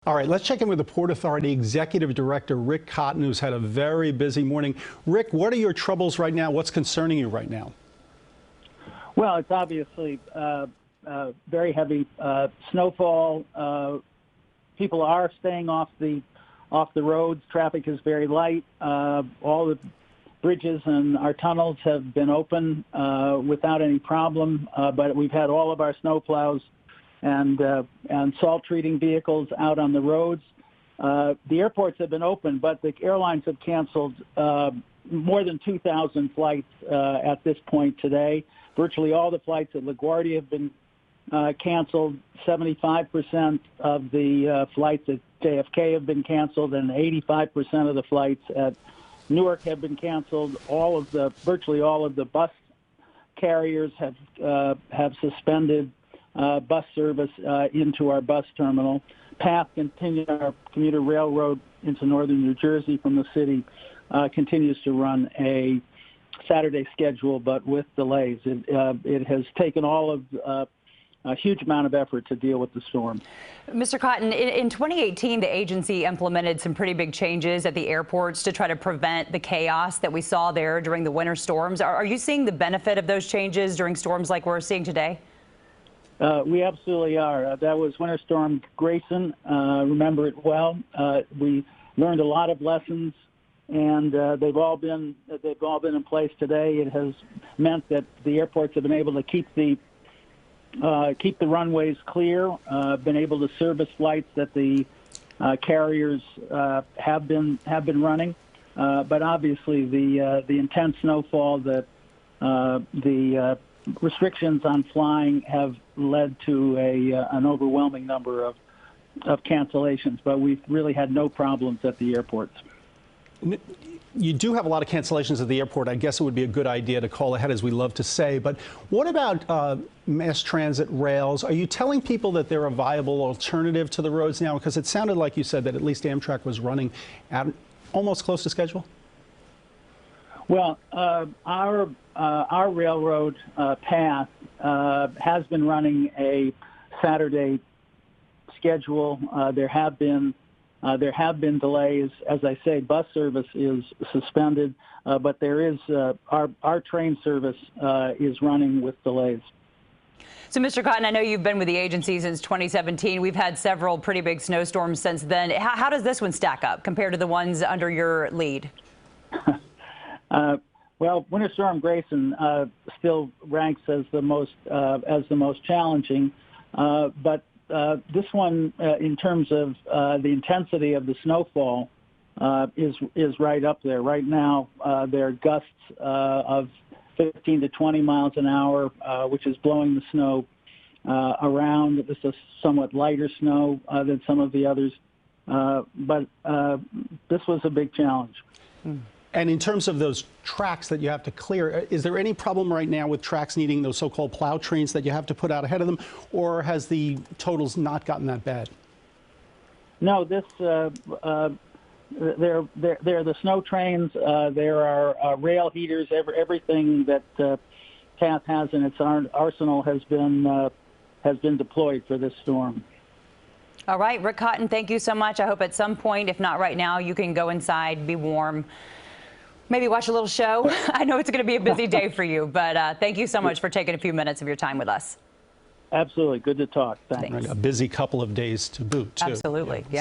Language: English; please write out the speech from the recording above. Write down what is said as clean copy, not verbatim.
All right, let's check in with the Port Authority Executive Director, Rick Cotton, who's had a very busy morning. Rick, what are your troubles right now? What's concerning you right now? Well, it's obviously very heavy snowfall. People are staying off the roads. Traffic is very light. All the bridges and our tunnels have been open without any problem, but we've had all of our snowplows and salt treating vehicles out on the roads. The airports have been open, but the airlines have canceled more than 2,000 flights at this point today. Virtually all the flights at LaGuardia have been canceled. 75% of the flights at JFK have been canceled, and 85% of the flights at Newark have been canceled. Virtually all of the bus carriers have suspended bus service into our bus terminal. PATH, our commuter railroad into northern New Jersey from the city, continues to run a Saturday schedule, but with delays. It has taken a huge amount of effort to deal with the storm. Mr. Cotton, in 2018, the agency implemented some pretty big changes at the airports to try to prevent the chaos that we saw there during the winter storms. Are you seeing the benefit of those changes during storms like we're seeing today? We absolutely are. That was Winter Storm Grayson. Remember it well. We learned a lot of lessons, and they've all been in place today. It has meant that the airports have been able to keep the runways clear, been able to service flights that the carriers have been running. But obviously, the intense snowfall, the restrictions on flying have led to an overwhelming number of cancellations. But we've really had no problems at the airports. You do have a lot of cancellations at the airport. I guess it would be a good idea to call ahead, as we love to say. But what about mass transit rails? Are you telling people that they're a viable alternative to the roads now? Because it sounded like you said that at least Amtrak was running at almost close to schedule. Well, our railroad, PATH, has been running a Saturday schedule. There have been delays. As I say, bus service is suspended, but there is our train service is running with delays. So, Mr. Cotton, I know you've been with the agency since 2017. We've had several pretty big snowstorms since then. How does this one stack up compared to the ones under your lead? Well, Winter Storm Grayson still ranks as the most challenging, but this one, in terms of the intensity of the snowfall, is right up there. Right now, there are gusts of 15 to 20 miles an hour, which is blowing the snow around. This is somewhat lighter snow than some of the others, but this was a big challenge. And in terms of those tracks that you have to clear, is there any problem right now with tracks needing those so-called plow trains that you have to put out ahead of them, or has the totals not gotten that bad? No, they're the snow trains. There are rail heaters. Everything that PATH has in its arsenal has been deployed for this storm. All right, Rick Cotton, thank you so much. I hope at some point, if not right now, you can go inside, be warm, maybe watch a little show. I know it's going to be a busy day for you, but thank you so much for taking a few minutes of your time with us. Absolutely. Good to talk. Thanks. A busy couple of days to boot, too. Absolutely. Yeah.